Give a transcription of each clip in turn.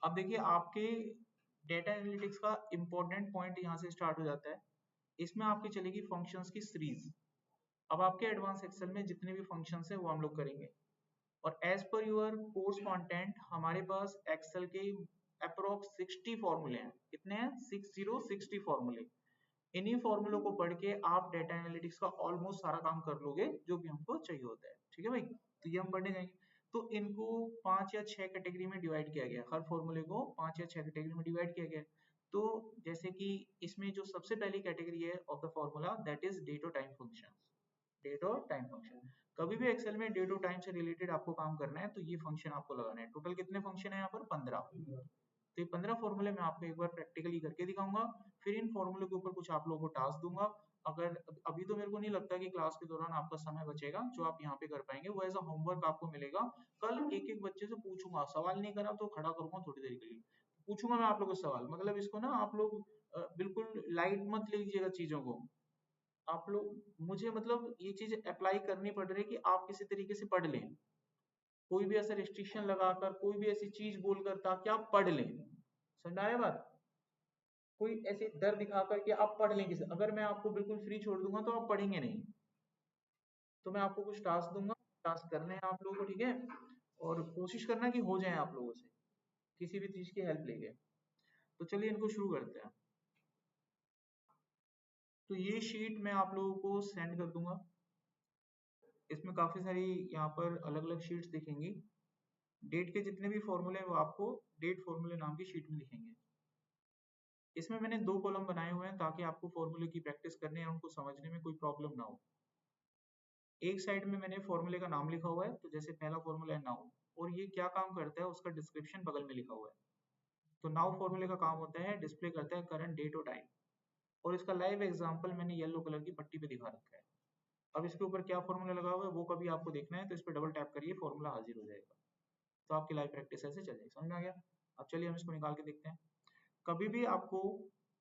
अब देखिए आपके डेटा एनालिटिक्स का इंपॉर्टेंट पॉइंट यहाँ से स्टार्ट हो जाता है। इसमें आपकी चलेगी फंक्शंस की सीरीज। अब आपके एडवांस एक्सेल में जितने भी फंक्शंस है वो हम लोग करेंगे, और as per your course content हमारे पास एक्सेल के अप्रोक्स 60 फॉर्मूले हैं। कितने हैं? 60 फॉर्मूले। इन्हीं फॉर्मूलों को पढ़ के आप डेटा एनालिटिक्स का ऑलमोस्ट सारा काम कर लोगे जो भी हमको चाहिए होता है। ठीक है भाई, तो ये हम पढ़ने जाएंगे। तो इनको 5 या 6 कैटेगरी में डिवाइड किया गया, हर फॉर्मूले को 5 या 6 कैटेगरी में डिवाइड किया गया। तो जैसे कि इसमें जो सबसे पहली कैटेगरी है of the formula that is date और टाइम फंक्शन। डेट और टाइम फंक्शन, कभी भी एक्सेल में डेट और टाइम से रिलेटेड आपको काम करना है तो ये फंक्शन आपको लगाना है। टोटल कितने फंक्शन है यहाँ पर? 15। तो ये 15 फॉर्मूले मैं आपको एक बार प्रैक्टिकली करके दिखाऊंगा, फिर इन फॉर्मूले के ऊपर कुछ आप लोगों को टास्क दूंगा। अगर अभी तो मेरे को नहीं लगता कि क्लास के दौरान आपका समय बचेगा जो आप यहाँ पे कर पाएंगे, वो एज अ होमवर्क आपको मिलेगा। कल एक एक बच्चे से पूछूंगा, सवाल नहीं करा तो खड़ा करूंगा थोड़ी देर के लिए, पूछूंगा मैं आप लोगों से सवाल। मतलब इसको ना आप लोग बिल्कुल लाइट मत लीजिएगा चीजों को। आप लोग मुझे मतलब ये चीज अप्लाई करनी पड़ रही है कि आप किसी तरीके से पढ़ लें, कोई भी ऐसा रिस्ट्रिक्शन लगाकर, कोई भी ऐसी चीज बोलकर, ताकि आप पढ़ लें। समझ आ रही है बात? कोई ऐसे डर दिखाकर कि आप पढ़ लेंगे, अगर मैं आपको बिल्कुल फ्री छोड़ दूंगा तो आप पढ़ेंगे नहीं। तो मैं आपको कुछ टास्क दूंगा, टास्क करने हैं आप लोगों को, ठीक है? और कोशिश करना कि हो जाए आप लोगों से किसी भी चीज की हेल्प लेके। तो चलिए इनको शुरू करते हैं। तो ये शीट मैं आप लोगों को सेंड कर दूंगा। इसमें काफी सारी यहाँ पर अलग अलग शीट्स दिखेंगी। डेट के जितने भी फॉर्मूले हैं वो आपको डेट फॉर्मूले नाम की शीट में दिखेंगे। इसमें मैंने 2 कॉलम बनाए हुए हैं ताकि आपको फॉर्मूले की प्रैक्टिस करने और उनको समझने में कोई प्रॉब्लम ना हो। एक साइड में मैंने फॉर्मूले का नाम लिखा हुआ है, तो जैसे पहला फॉर्मूला है नाउ, और ये क्या काम करता है उसका डिस्क्रिप्शन बगल में लिखा हुआ है। तो नाउ फॉर्मूले का काम होता है डिस्प्ले करता है करंट डेट और टाइम, और इसका लाइव एग्जांपल मैंने येलो कलर की पट्टी पे दिखा रखा है। अब इसके ऊपर क्या फॉर्मूला लगा हुआ है वो कभी आपको देखना है तो इस पर डबल टैप करिए, फॉर्मूला हाजिर हो जाएगा। तो आपकी लाइव प्रैक्टिस ऐसे चलेगी। समझ में आ गया? अब चलिए हम इसको निकाल के देखते हैं। कभी भी आपको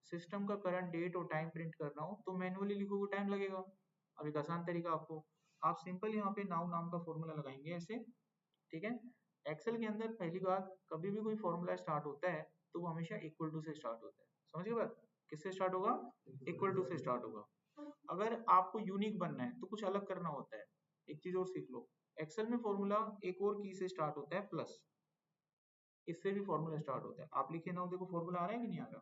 सिस्टम का करंट डेट और टाइम प्रिंट करना हो तो मैनुअली लिखोगे, टाइम लगेगा। अब एक आसान तरीका आपको, आप सिंपल यहाँ पे नाउ नाम का फॉर्मूला लगाएंगे ऐसे, ठीक है? एक्सेल के अंदर पहली बात, कभी भी कोई फॉर्मूला स्टार्ट होता है तो वो हमेशा इक्वल टू से स्टार्ट होता है। समझ गए बात? किससे स्टार्ट होगा? इक्वल टू से स्टार्ट होगा। अगर आपको यूनिक बनना है तो कुछ अलग करना होता है। एक चीज और सीख लो, एक्सेल में फॉर्मूला एक और की से स्टार्ट होता है, प्लस। इससे भी फॉर्मूला स्टार्ट होता है। आप लिखे ना हो, देखो फॉर्मूला आ रहा है कि नहीं आ रहा?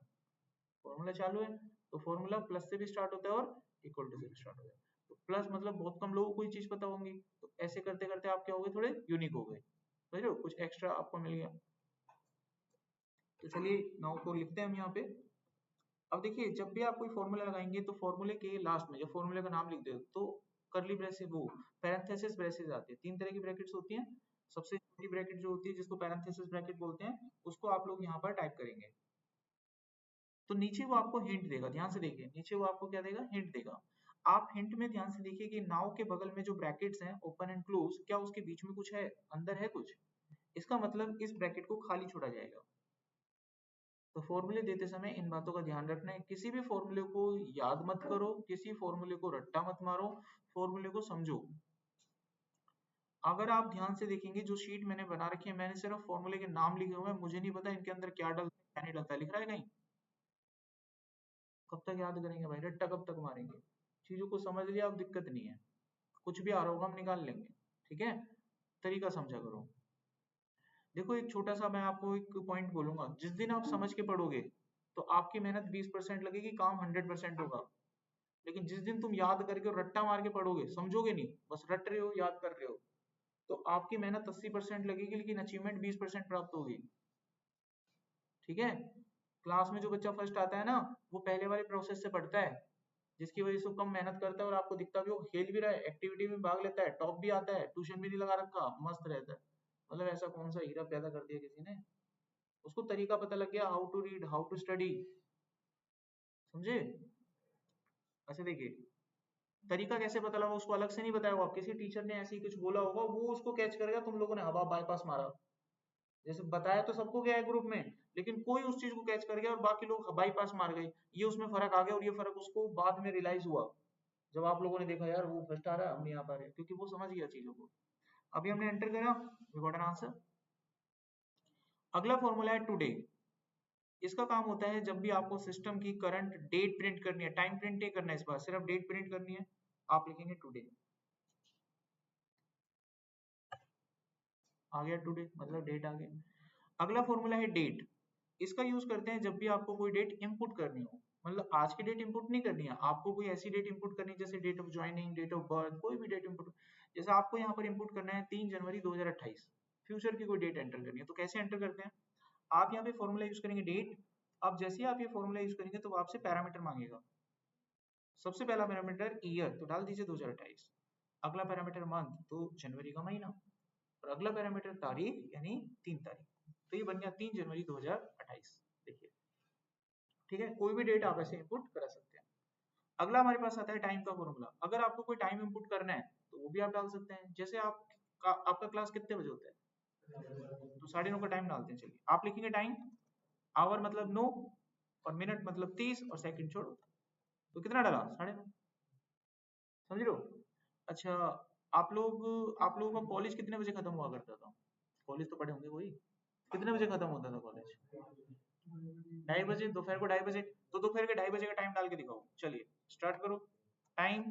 फॉर्मूला चालू है तो फॉर्मूला प्लस से भी स्टार्ट होता है और इक्वल टू से भी स्टार्ट होता है। तो प्लस मतलब बहुत कम लोगों को ये चीज पता होंगी, तो ऐसे करते करते आप क्या हो गए, थोड़े यूनिक हो गए। समझ रहे हो? कुछ एक्स्ट्रा आपको मिल गया। तो चलिए नाउ को लिखते हैं हम यहाँ पे। अब देखिए जब भी आप कोई फॉर्मूला लगाएंगे तो फॉर्मूले के लास्ट में जब फॉर्मूले का नाम लिख दो तो करली ब्रेसेस, वो पैरेंथेसिस ब्रेसेस आती है। 3 तरह की ब्रैकेट्स होती हैं। सबसे छोटी ब्रैकेट जो होती है जिसको पैरेंथेसिस ब्रैकेट बोलते हैं, उसको आप लोग यहाँ पर टाइप करेंगे। तो नीचे वो आपको हिंट देगा, ध्यान से देखिए, नीचे वो आपको क्या देगा? हिंट देगा। आप हिंट में ध्यान से देखिए कि नाउ के बगल में जो ब्रैकेट्स हैं ओपन एंड क्लोज, क्या उसके बीच में कुछ है? अंदर है कुछ? इसका मतलब इस ब्रैकेट को खाली छोड़ा जाएगा। तो फॉर्मूले देते समय इन बातों का ध्यान रखना है। किसी भी फॉर्मूले को याद मत करो, किसी फॉर्मूले को रट्टा मत मारो, फॉर्मूले को समझो। अगर आप ध्यान से देखेंगे जो शीट मैंने बना रखी है, मैंने सिर्फ फॉर्मूले के नाम लिखे हुए हैं, मुझे नहीं पता इनके अंदर क्या डलता है क्या नहीं डलता है। लिख रहा है कहीं? कब तक याद करेंगे भाई, रट्टा कब तक मारेंगे? चीजों को समझ लिया, अब दिक्कत नहीं है। कुछ भी आ रहा होगा हम निकाल लेंगे, ठीक है? तरीका समझा करो। देखो एक छोटा सा मैं आपको एक पॉइंट बोलूंगा, जिस दिन आप समझ के पढ़ोगे तो आपकी मेहनत 20% लगेगी, काम 100% होगा। लेकिन जिस दिन तुम याद करके और रट्टा मार के पढ़ोगे, समझोगे नहीं, बस रट रहे हो, याद कर रहे हो, तो आपकी मेहनत 80% लगेगी लेकिन अचीवमेंट 20% प्राप्त होगी। ठीक है? क्लास में जो बच्चा फर्स्ट आता है ना, वो पहले वाले प्रोसेस से पढ़ता है, जिसकी वजह से वो कम मेहनत करता है और आपको दिखता भी, वो खेल भी रहा है, एक्टिविटी में भाग लेता है, टॉप भी आता है, ट्यूशन भी नहीं लगा रखा, मस्त रहता है। मतलब ऐसा कौन सा हीरा पैदा कर दिया किसी ने? उसको तरीका पता लग गया, how to read, how to study. समझे? अच्छा देखिए, तरीका कैसे पता लगा उसको अलग से नहीं बताया होगा, किसी टीचर ने ऐसे ही कुछ बोला होगा, वो उसको कैच करेगा, तुम लोगों ने हवा बाईपास मारा। जैसे बताया तो सबको गया है ग्रुप में, लेकिन कोई उस चीज को कैच कर गया और बाकी लोग बाईपास मार गए, ये उसमें फर्क आ गया, और ये फर्क उसको बाद में रियलाइज हुआ जब आप लोगों ने देखा यार वो फर्स्ट आ रहा है, हम नहीं आ पा रहे, क्योंकि वो समझ गया चीजों को। अभी हमने एंटर करा, वी गॉट एन आंसर। अगला फॉर्मूला है टुडे। इसका काम होता है जब भी आपको सिस्टम की करंट डेट प्रिंट करनी है, टाइम प्रिंट नहीं करना है इस बार, सिर्फ डेट प्रिंट करनी है, आप लिखेंगे टुडे। आ गया टुडे मतलब डेट आ गया। अगला फॉर्मूला है डेट। इसका यूज करते हैं जब भी आपको कोई डेट इंपुट करनी हो, मतलब आज की डेट इंपुट नहीं करनी है आपको, कोई ऐसी डेट इंपुट करनी है जैसे date of joining, date of birth, कोई भी डेट इंपुट। जैसे आपको यहाँ पर इंपुट करना है 3 जनवरी 2028, फ्यूचर की कोई डेट एंटर करनी है, तो कैसे एंटर करते हैं, आप यहाँ पे फॉर्मूला यूज करेंगे डेट। अब जैसे ही आप ये फॉर्मूला यूज करेंगे तो वो आपसे पैरामीटर मांगेगा। सबसे पहला पैरामीटर ईयर, तो डाल दीजिए 2028। अगला पैरामीटर मंथ, तो जनवरी का महीना। और अगला पैरामीटर तारीख, यानी 3 तारीख। तो ये बन गया 3 जनवरी 2028। देखिए, ठीक है, कोई भी डेट आप ऐसे इनपुट करा सकते हैं। अगला हमारे पास आता है टाइम का फॉर्मूला। अगर आपको कोई टाइम इनपुट करना है तो वो भी आप डाल सकते हैं। जैसे आपका क्लास कितने बजे होता है, तो 9:30 का टाइम डालते हैं। चलिए, आप लिखेंगे टाइम, आवर मतलब 9, और मिनट मतलब 30, और सेकंड छोड़ो, तो कितना डाला, 9:30। समझ लो। अच्छा, आप लोगों का कॉलेज कितने बजे खत्म हुआ करता था, कॉलेज तो पढ़े होंगे वही, कितने बजे खत्म होता था कॉलेज, 2:30 बजे, दोपहर को 2:30 बजे। तो दोपहर के 2:30 बजे का टाइम डाल के दिखाओ। चलिए स्टार्ट करो। टाइम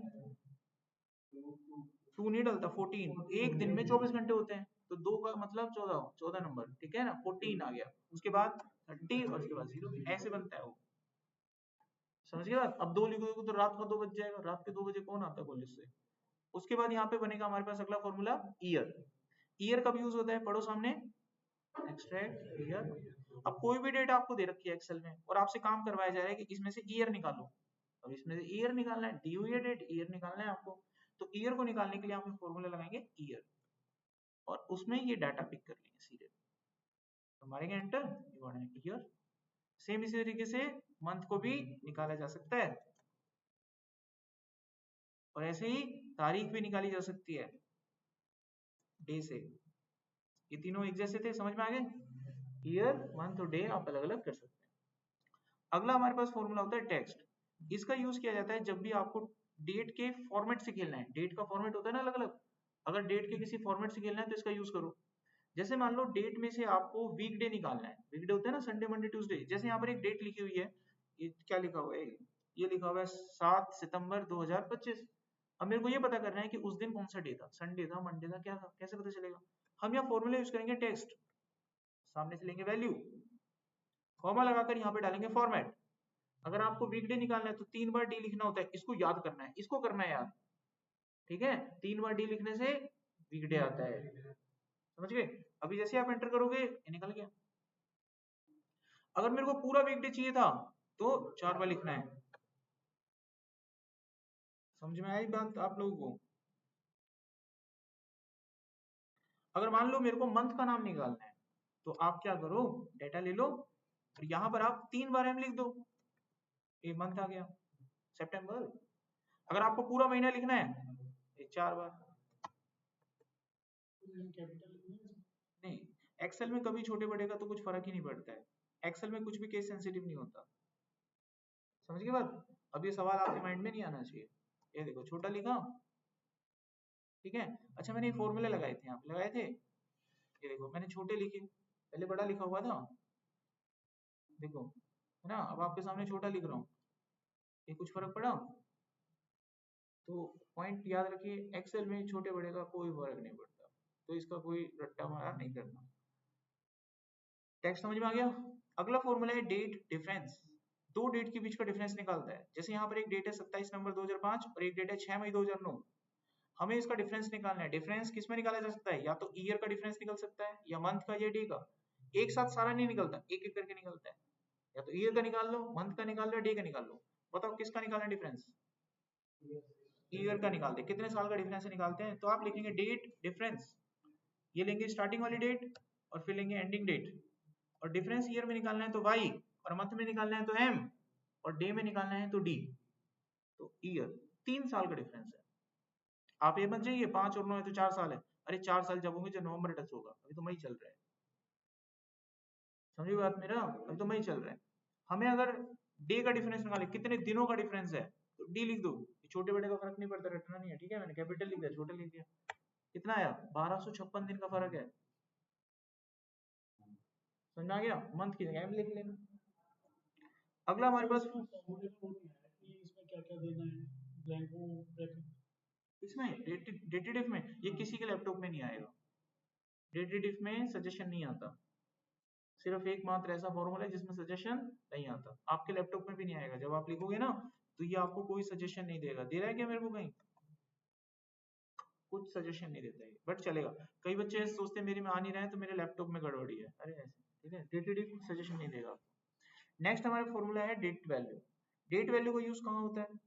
2 नहीं डलता, 14। एक दिन में 24 घंटे होते हैं, तो 2 का मतलब 14, 14 नंबर, ठीक है ना, 14 आ गया। उसके बाद 30, और उसके बाद 0, ऐसे बनता है वो। समझ गए बात। अब 2 लिखोगे तो रात का 2 बज जाएगा, रात के 2 बजे कौन आता है कॉलेज से। उसके बाद यहाँ पे बनेगा हमारे पास अगला फॉर्मूला ईयर। ईयर कब यूज होता है, पढ़ो सामने, एक्सट्रैक्ट ईयर। अब कोई भी डेट आपको दे रखी है एक्सेल में, और आपसे काम करवाया जा रहा है कि इसमें से ईयर निकालो। अब इसमें से ईयर निकालना है, दी हुई है डेट, ईयर निकालना है आपको। तो ईयर को निकालने के लिए आप फॉर्मूला लगाएंगे ईयर, और उसमें ये डाटा पिक कर लेंगे सीधे, तो मारेंगे एंटर, ईयर। सेम इसी तरीके से मंथ को भी निकाला जा सकता है, और ऐसे ही तारीख भी निकाली जा सकती है डे से। ये तीनों एक जैसे थे, समझ में आ गए। ईयर, मंथ और डे आप अलग अलग कर सकते हैं। अगला हमारे पास फॉर्मूला होता है टेक्स्ट। इसका यूज किया जाता है जब भी आपको डेट के फॉर्मेट से खेलना है। डेट का फॉर्मेट होता है ना अलग अलग, अगर डेट के किसी फॉर्मेट से खेलना है तो इसका यूज करो। जैसे मान लो डेट में से आपको वीकडे निकालना है, वीकडे होता है ना, संडे मंडे ट्यूसडे। जैसे यहाँ पर एक डेट लिखी हुई है, ये क्या लिखा हुआ है, ये लिखा हुआ है 7 सितंबर 2025। अब मेरे को ये पता करना है कि उस दिन कौन सा डे था, संडे था, मंडे था, क्या था, कैसे पता चलेगा। हम यहाँ फॉर्मूला यूज करेंगे टेक्स्ट, सामने से लेंगे वैल्यू, कॉमा लगाकर यहाँ पे डालेंगे फॉर्मेट। अगर आपको वीकडे निकालना है तो 3 बार डी लिखना होता है, इसको याद करना है, इसको करना है याद, ठीक है। 3 बार डी लिखने से वीकडे आता है, समझ गए। अभी जैसे आप एंटर करोगे ये निकल गया। अगर मेरे को पूरा वीकडे चाहिए था तो 4 बार लिखना है। समझ में आई बात आप लोगों को। अगर मान लो मेरे को मंथ का नाम निकालना है, तो आप क्या करो, डेटा ले लो, और यहाँ पर आप 3 बार एम लिख दो, ये मंथ आ गया सितंबर। अगर आपको पूरा महीना लिखना है, ये 4 बार। नहीं, एक्सेल में कभी छोटे बड़े का तो कुछ फर्क ही नहीं पड़ता है। एक्सेल में कुछ भी केस सेंसिटिव नहीं होता, समझ गए बात। अब ये सवाल आपके माइंड में नहीं आना चाहिए। ये देखो, छोटा लिखा, ठीक है। अच्छा, मैंने फॉर्मूले लगाए थे, यहाँ पे लगाए थे, ये देखो मैंने छोटे लिखे, पहले बड़ा लिखा हुआ था, देखो, है ना। अब आपके सामने छोटा लिख रहा हूँ, ये कुछ फर्क पड़ा। तो पॉइंट याद रखिए, एक्सेल में छोटे बड़े का कोई फर्क नहीं पड़ता, तो इसका कोई रट्टा मारा नहीं करना। टेक्स्ट समझ में आ गया। अगला फॉर्मूला है डेट डिफरेंस। दो डेट के बीच का डिफरेंस निकालता है। जैसे यहाँ पर एक डेट है 27 नवंबर 2005 और एक डेट है 6 मई 2009। हमें इसका डिफरेंस निकालना है। डिफरेंस किस में निकाला जा सकता है, या तो ईयर का डिफरेंस निकल सकता है, या मंथ का, या डे का। एक साथ सारा नहीं निकलता, एक एक करके निकलता है। या तो ईयर का निकाल लो, मंथ का निकाल लो, डे का निकाल लो। बताओ किसका निकालना है डिफरेंस। ईयर का निकालते हैं। कितने साल का डिफरेंस निकालते हैं, तो आप लिखेंगे डेट डिफरेंस। ये लेंगे स्टार्टिंग वाली डेट, और फिर लेंगे एंडिंग डेट। और डिफरेंस ईयर में निकालना है तो y, और मंथ में निकालना है तो m, और डे में निकालना है तो d। तो ईयर 3 साल का डिफरेंस है। आप ये मत जाइए 5 और 9 है तो 4 साल है। अरे 4 साल जब होंगे जब नवंबर टच होगा, अभी तो मई चल रहा है। समझिए बात मेरा, अभी तो मई चल रहा है। हमें अगर डे का डिफरेंस निकाले, कितने दिनों का डिफरेंस है, तो डी लिख दो। छोटे बड़े का फर्क नहीं पड़ता, रटना नहीं है, ठीक है। मैंने कैपिटल लिख दिया, छोटा लिख दिया। कितना आया, 1256 दिन का फर्क है। समझ में आ गया? मंथ की जगह एम लिख लेना। अगला हमारे पास इसमें क्या क्या देना है, ब्लैंको ब्रैकेट इसमें डेटेड इफ में ये किसी के लैपटॉप में नहीं आएगा। डेटेड इफ में सजेशन नहीं आता, सिर्फ एकमात्र ऐसा फॉर्मूला है जिसमें सजेशन नहीं आता। आपके लैपटॉप में भी नहीं आएगा। जब आप लिखोगे ना तो ये आपको कोई सजेशन नहीं देगा। दे रहा है क्या मेरे को? कहीं कुछ सजेशन नहीं देता है, बट चलेगा। कई बच्चे ऐसे सोचते हैं मेरे में आ नहीं रहा है तो मेरे लैपटॉप में गड़बड़ी है। अरे ऐसे ठीक है, डेटेड इफ सजेशन नहीं देगा। नेक्स्ट हमारा फॉर्मूला है डेट वैल्यू। डेट वैल्यू का यूज कहाँ होता है?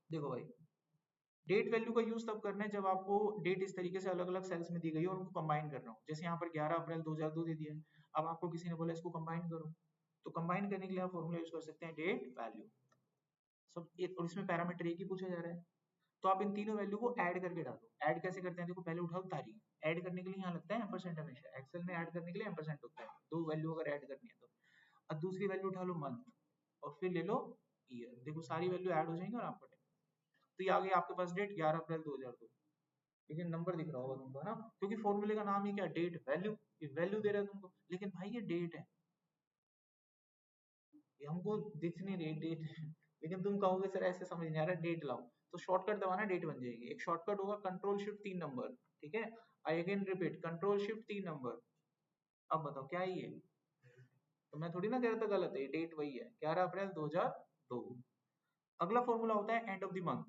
देखो भाई, डेट वैल्यू का यूज तब करना है जब आपको डेट इस तरीके से अलग अलग सेल्स में दी गई है और उनको कंबाइन करना हो। जैसे यहाँ पर 11 अप्रैल 2002 दे दिया है, अब आपको किसी ने बोला इसको कंबाइन करो, तो कंबाइन करने के लिए आप फॉर्मूला यूज कर सकते हैं डेट वैल्यू। सब एक, और इसमें पैरामीटर एक ही पूछा जा रहा है, तो आप इन तीनों वैल्यू को ऐड करके डालो। ऐड कैसे करते हैं? देखो, पहले उठाओ तारीख। ऐड करने के लिए यहाँ लगता है एम्परसेंड। हमेशा एक्सेल में ऐड करने के लिए एम्परसेंड होता है, दो वैल्यू अगर ऐड करनी है तो। अब दूसरी वैल्यू उठा लो मंथ, और फिर ले लो ईयर। देखो सारी वैल्यू ऐड हो जाएंगी और आपको तो ये आ गई आपके पास डेट 11 अप्रैल 2002। लेकिन नंबर दिख रहा होगा तुमको, है ना? क्योंकि फॉर्मूले का नाम ही क्या? Date value. ये वैल्यू दे रहा है तुमको, लेकिन भाई ये डेट है, ये हमको दिख नहीं रही डेट। लेकिन तुम कहोगे सर ऐसे समझ नहीं आ रहा, डेट लाओ, तो शॉर्टकट दबाना, डेट बन जाएगी। एक शॉर्टकट होगा कंट्रोल शिफ्ट 3 नंबर, ठीक है? I again repeat, control shift 3 number. अब बताओ क्या है ये? तो मैं थोड़ी ना कह रहा था गलत है, डेट वही है 11 अप्रैल 2002। अगला फॉर्मूला होता है end of the month.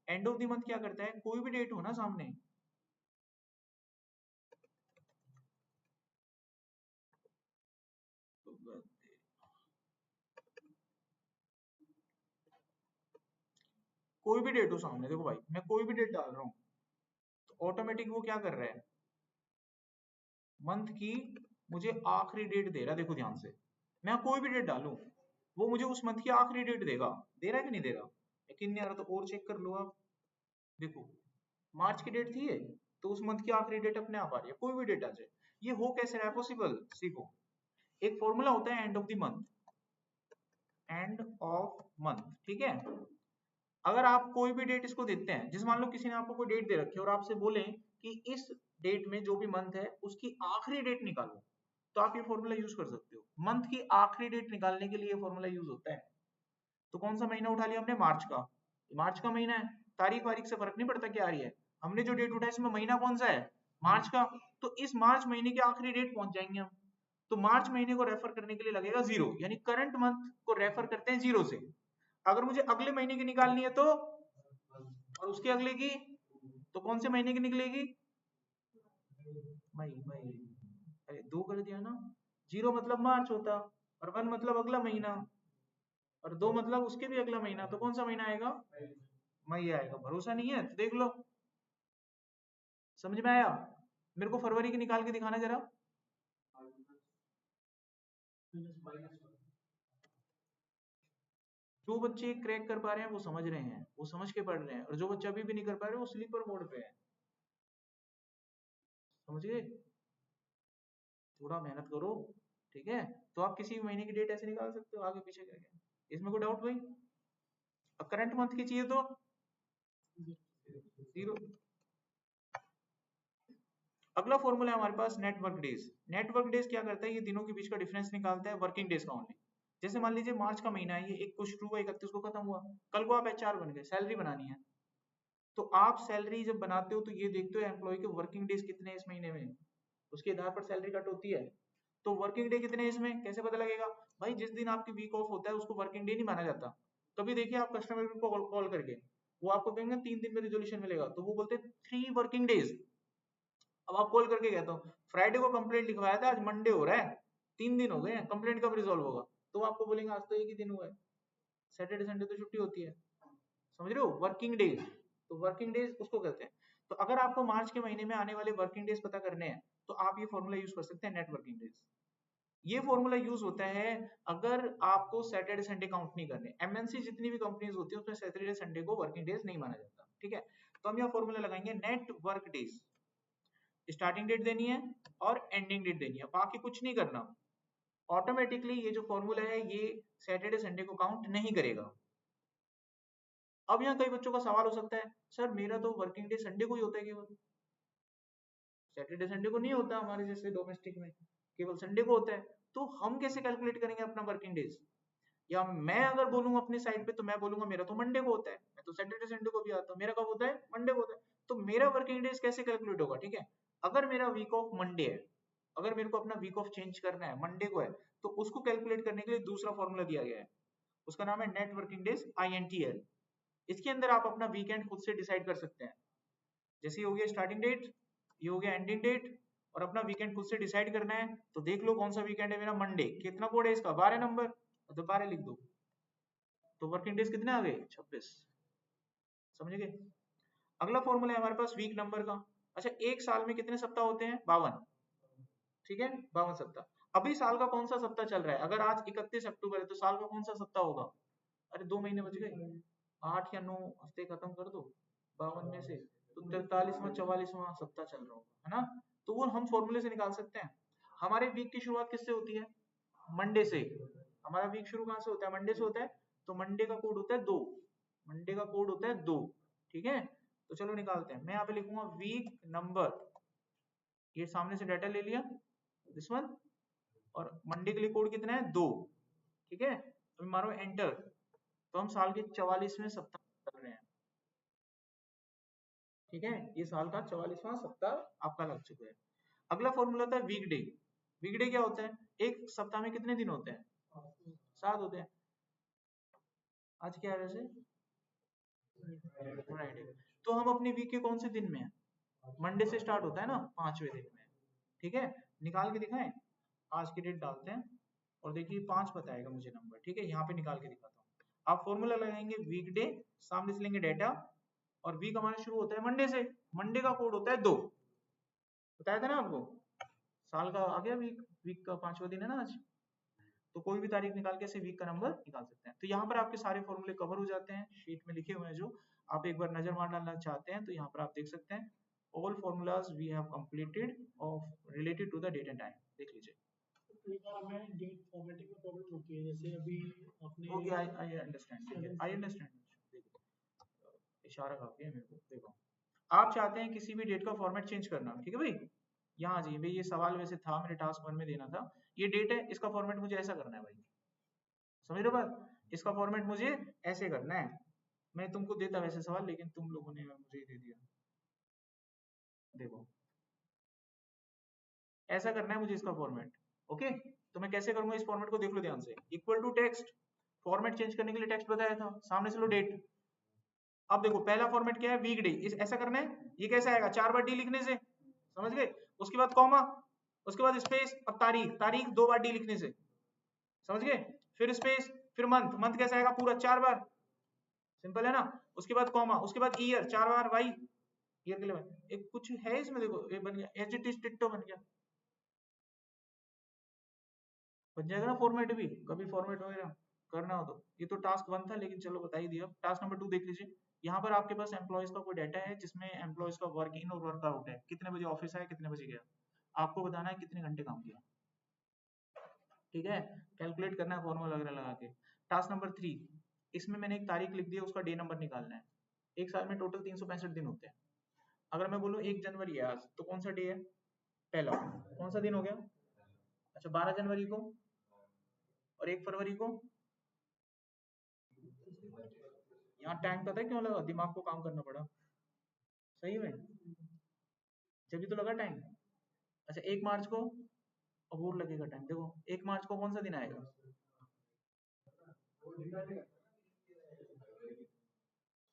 End of the month क्या करता है? कोई भी डेट हो ना सामने, तो कोई भी डेट हो सामने, देखो भाई मैं कोई भी डेट डाल रहा हूँ तो ऑटोमेटिक वो क्या कर रहा है? मंथ की मुझे आखिरी डेट दे रहा है। देखो ध्यान से, मैं कोई भी डेट डालूं वो मुझे उस मंथ की आखिरी डेट देगा। दे रहा है कि नहीं दे रहा? यकीन नहीं आ रहा तो और चेक कर लो आप। देखो मार्च की डेट थी ये, तो उस मंथ की आखिरी डेट अपने आप आ रही है, कोई भी डेट आ जाए। ये हो कैसे रहा है पॉसिबल? सीखो, एक फॉर्मूला होता है end of the month. End of month, ठीक है? अगर आप कोई भी डेट इसको देते हैं, जिस मान लो किसी ने आपको कोई डेट दे रखी है और आपसे बोले कि इस डेट में जो भी मंथ है उसकी आखिरी डेट निकालो, तो आप ये फॉर्मूला यूज कर सकते हो। मंथ की आखिरी डेट निकालने के लिए ये फॉर्मूला यूज होता है। तो कौन सा महीना उठा लिया हमने? मार्च का। मार्च का महीना है, तारीख वारीख से फर्क नहीं पड़ता क्या आ रही है। हमने जो डेट उठाया इसमें महीना कौन सा है? मार्च का। तो इस मार्च महीने की आखिरी डेट पहुंच जाएंगे हम। तो मार्च महीने को रेफर करने के लिए लगेगा 0, यानी करंट मंथ को रेफर करते हैं 0 से। अगर मुझे अगले महीने की निकालनी है तो, और उसके अगले की, तो कौन से महीने की निकलेगी? मई। मई, अरे दो कर दिया ना। 0 मतलब मार्च होता, और 1 मतलब अगला महीना, और 2 मतलब उसके भी अगला महीना, तो कौन सा महीना आएगा? मई आएगा। भरोसा नहीं है तो देख लो। समझ में आया? मेरे को फरवरी की निकाल के दिखाना जरा। जो बच्चे क्रैक कर पा रहे हैं वो समझ रहे हैं, वो समझ के पढ़ रहे हैं, और जो बच्चे अभी भी नहीं कर पा रहे वो स्लीपर मोड पे है। समझ गए? थोड़ा मेहनत करो, ठीक है? तो आप किसी भी महीने की डेट ऐसे निकाल सकते हो आगे पीछे करके। इसमें कोई डाउट भाई? अब करंट मंथ की चाहिए तो 0। अगला फॉर्मूला है हमारे पास नेटवर्क डेज। नेटवर्क डेज क्या करता है? ये दिनों के बीच का डिफरेंस निकालता है, वर्किंग डेज का ओनली। जैसे मान लीजिए मार्च का महीना है, ये 1 को शुरू हुआ, 31 को खत्म हुआ। कल को आप एचआर बन गए, सैलरी बनानी है, तो आप सैलरी जब बनाते हो तो ये देखते हो एम्प्लॉय के वर्किंग डेज कितने हैं इस महीने में, उसके आधार पर सैलरी कट होती है। तो वर्किंग डे कितने हैं इसमें कैसे पता लगेगा? भाई जिस दिन आपकी वीक ऑफ होता है उसको वर्किंग डे नहीं माना जाता। कभी देखिए आप कस्टमर को कॉल करके, वो आपको कहेंगे 3 दिन में रिजोल्यूशन मिलेगा, तो वो बोलते हैं 3 वर्किंग डेज। अब आप कॉल करके कहते हो फ्राइडे को कंप्लेंट लिखवाया था, आज मंडे हो रहा है, 3 दिन हो गए हैं, कंप्लेंट कब रिजोल्व होगा? तो वो आपको बोलेंगे आज तो एक ही दिन हुआ है, सैटरडे संडे तो छुट्टी होती है। समझ रहे हो? वर्किंग डेज, तो वर्किंग डेज उसको कहते हैं। तो अगर आपको मार्च के महीने में आने वाले वर्किंग डेज पता करने हैं तो आप ये फॉर्मूला यूज कर सकते हैं, नेट वर्किंग डेज। ये फॉर्मूला यूज होता है अगर आपको सैटरडे संडे काउंट नहीं करने। एमएनसी जितनी भी कंपनीज होती है उसमें सैटरडे संडे को वर्किंग डेज नहीं माना जाता, ठीक है? तो हम यह फॉर्मूला लगाएंगे, network days. Starting date देनी है और एंडिंग डेट देनी है, बाकी कुछ नहीं करना। ऑटोमेटिकली ये जो फॉर्मूला है ये सैटरडे संडे को काउंट नहीं करेगा। अब यहाँ कई बच्चों का सवाल हो सकता है, सर मेरा तो वर्किंग डे संडे को ही होता है केवल, सैटरडे संडे को नहीं होता हमारे जैसे डोमेस्टिक में। केवल संडे को होता है। तो हम कैसे कैलकुलेट करेंगे अपना वर्किंग डेज? या मैं अगर बोलूंगा अपनी साइड पे तो मैं बोलूंगा मेरा तो मंडे को होता है, मैं तो सैटरडे संडे को भी आता हूँ, मेरा कब होता है? मंडे को होता है। तो मेरा वर्किंग डेज कैसे कैलकुलेट होगा? ठीक है, अगर मेरा वीक ऑफ मंडे है, अगर मेरे को अपना वीक ऑफ चेंज करना है, मंडे को है, तो उसको कैलकुलेट करने के लिए दूसरा फॉर्मूला दिया गया है, उसका नाम है नेट वर्किंग डेज, INTL। इसके अंदर आप अपना वीकेंड खुद से डिसाइड कर सकते हैं। जैसे ये हो गया स्टार्टिंग डेट, ये हो गया एंडिंग डेट, और अपना वीकेंड खुद से डिसाइड करना है। तो देख लो कौन सा वीकेंड है मेरा? मंडे। कितना कोड है इसका? 12 नंबर, तो 12 लिख दो। तो वर्किंग डेज कितने आ गए? 26। समझ गए? अगला फॉर्मूला है हमारे पास वीक नंबर का। अच्छा, एक साल में कितने सप्ताह होते हैं? 52। ठीक है, 52 सप्ताह। अभी साल का कौन सा सप्ताह चल रहा है? अगर आज 31 अक्टूबर है तो साल का कौन सा सप्ताह होगा? अरे 2 महीने बच गए, 8 या 9 हफ्ते खत्म कर दो 52 में से, तो 43वां 44वां सप्ताह चल रहा होगा, है ना? तो वो हम फॉर्मूले से निकाल सकते हैं। हमारे वीक की शुरुआत किससे होती है? मंडे से। हमारा वीक शुरू कहाँ से होता है? मंडे से होता है। तो मंडे का कोड होता है 2, मंडे का कोड होता है 2। ठीक है, तो चलो निकालते हैं। मैं यहाँ पे लिखूंगा वीक नंबर, ये सामने से डाटा ले लिया, दिस वन, और मंडे के लिए कोड कितना है? 2। ठीक है, तो मारो एंटर, तो हम साल के 44वें सप्ताह कर रहे हैं। ठीक है, ये साल का 44वां सप्ताह आपका लग चुका है। अगला फॉर्मूला था वीक डे। वीक डे क्या होता है? एक सप्ताह में कितने दिन होते हैं? 7 होते हैं। आज क्या है वैसे? फ्राइडे। तो हम अपने वीक के कौन से दिन में हैं? मंडे से स्टार्ट होता है ना, 5वें दिन में। ठीक है, निकाल के दिखाएं। आज की डेट डालते हैं और देखिए 5 बताएगा मुझे नंबर। ठीक है, यहाँ पे निकाल के दिखाता हूँ। आप फॉर्मूला लगाएंगे वीकडे, सामने से लेंगे डेटा, और वीक हमारा शुरू होता है मंडे से। मंडे का कोड होता है 2, बताया था ना आपको। साल का आ गया वीक, वीक का 5वां दिन है ना आज। तो कोई भी तारीख निकाल के ऐसे वीक का नंबर निकाल सकते हैं। तो यहाँ पर आपके सारे फॉर्मूले कवर हो जाते हैं, शीट में लिखे हुए हैं। जो आप एक बार नजर मार डालना चाहते हैं तो यहाँ पर आप देख सकते हैं, all formulas we have completed of related to the date and time. देख लीजिए। कई बार हमें डेट फॉर्मेटिंग में प्रॉब्लम होती है, जैसे अभी आपने ओके, आई अंडरस्टैंड। ठीक है, आई अंडरस्टैंड। देखो इशारा काफी है मेरे को। देखो, आप चाहते हैं किसी भी डेट का फॉर्मेट चेंज करना, ठीक है भाई? यहाँ आ जाइए भाई, ये सवाल वैसे था मेरे टास्क 1 में देना था। ये डेट है, इसका फॉर्मेट मुझे ऐसा करना है भाई, समझ रहे हो बात? इसका फॉर्मेट मुझे ऐसे करना है। मैं तुमको देता वैसे सवाल, लेकिन तुम लोगों ने मुझे दे दिया। देखो, ऐसा करना है मुझे इसका फॉर्मेट। ओके, तो मैं कैसे करूंगा इस फॉर्मेट को? देख लो ध्यान से। Equal to text, format change करने के लिए टेक्स्ट बताया था, सामने से लो डेट। अब देखो पहला फॉर्मेट क्या है? Week day. इस ऐसा करना है। ये कैसे आएगा? 4 बार डी लिखने से, समझ गए? उसके बाद कॉमा, उसके बाद स्पेस, अब तारीख, तारीख 2 बार डी लिखने से, समझ गए? फिर स्पेस, फिर मंथ, मंथ कैसे आएगा? पूरा 4 बार, सिंपल है ना? उसके बाद कॉमा, उसके बाद ईयर 4 बार, वाई ईयर के लिए। एक कुछ है इसमें, देखो ये बन गया, एच टी टिट्टो बन गया। बन जाएगा ना फॉर्मेट भी, कभी फॉर्मेट वगैरह करना हो तो। ये तो टास्क 1 था, लेकिन चलो बता ही दिया। टास्क नंबर 2 देख लीजिए। यहाँ पर आपके पास एम्प्लॉयज का कोई डाटा है, जिसमें एम्प्लॉयज का वर्क इन और वर्क आउट है, कितने बजे ऑफिस आया, कितने बजे गया, आपको बताना है कितने घंटे काम किया। ठीक है, कैलकुलेट करना है फॉर्मूला वगैरह लगा के। टास्क नंबर 3, इसमें मैंने एक तारीख लिख दी है, उसका डे नंबर निकालना है। एक साल में टोटल 365 दिन होते हैं। अगर मैं बोलूँ 1 जनवरी है आज, तो कौन सा डे है? पहला। कौन सा दिन हो गया? अच्छा, 12 जनवरी को, और 1 फरवरी को। यहाँ टाइम पता है क्यों लगा? दिमाग को काम करना पड़ा, सही में, जब तो लगा टाइम। अच्छा, 1 मार्च को अब और लगेगा टाइम। देखो 1 मार्च को कौन सा दिन आएगा?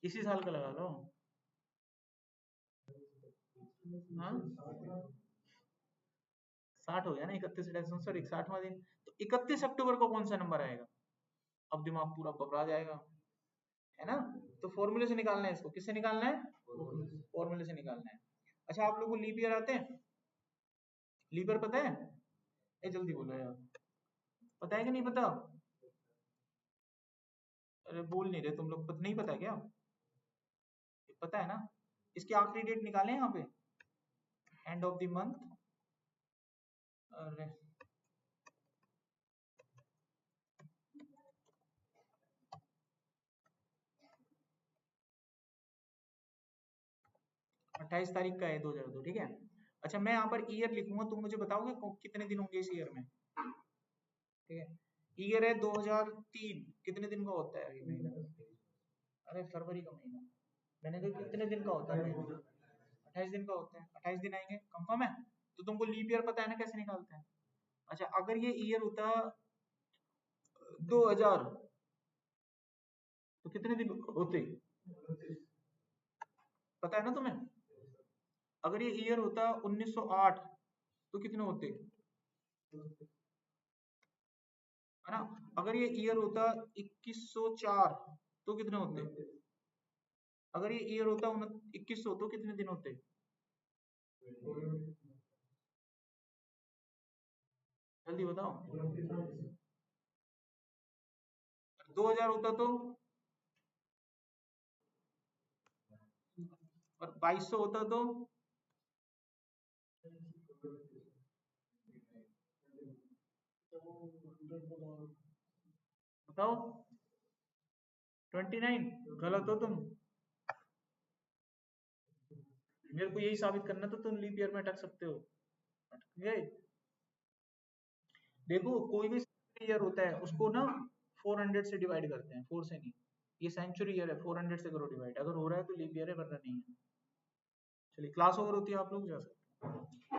इसी साल का लगा लो। हाँ, 60 हो गया ना, 31 सॉरी 60वां दिन। तो 31 अक्टूबर को कौन सा नंबर आएगा? अब दिमाग पूरा घबरा जाएगा, है ना? तो फॉर्मूले से निकालना है इसको। किससे निकालना है? फॉर्मूले से निकालना है। अच्छा, आप लोगों को लीप ईयर आते हैं? लीप ईयर पता है? ए जल्दी बोलो यार, पता है कि नहीं पता? अरे बोल नहीं रहे तुम लोग, नहीं पता क्या? पता है ना? इसकी आखिरी डेट निकालें यहाँ पे, एंड ऑफ द मंथ। अरे 28 तारीख का है 2002, ठीक है? अच्छा मैं यहाँ पर ईयर लिखूंगा, तुम मुझे बताओगे कितने दिन होंगे इस ईयर में, ठीक है। ईयर है 2003, कितने दिन का होता है ये महीना? अरे फरवरी का महीना, मैंने कहा कितने दिन का होता है महीना? 28 दिन का होता है, 28 दिन आएंगे, कंफर्म है? तो तुमको लीप ईयर पता है ना कैसे निकालते हैं? अच्छा अगर ये ईयर होता 2000 तो कितने दिन होते, पता है ना तुम्हें? अगर ये ईयर होता 1908 तो कितने होते, है ना? अगर ये ईयर होता 2104 तो कितने होते? अगर ये ईयर होता 2100 तो कितने दिन होते? जल्दी बताओ। 2000 होता तो, और 2200 होता तो, बताओ। 29, गलत हो तुम। मेरे को यही साबित करना तो तुम लीप ईयर में अटक सकते हो, अटक गए। देखो कोई भी ईयर होता है उसको ना 400 से डिवाइड करते हैं, 4 से नहीं। ये सेंचुरी ईयर है, 400 से करो डिवाइड, अगर हो रहा है तो लीप ईयर है वरना नहीं है। चलिए क्लास ओवर होती है, आप लोग जा सकते हैं।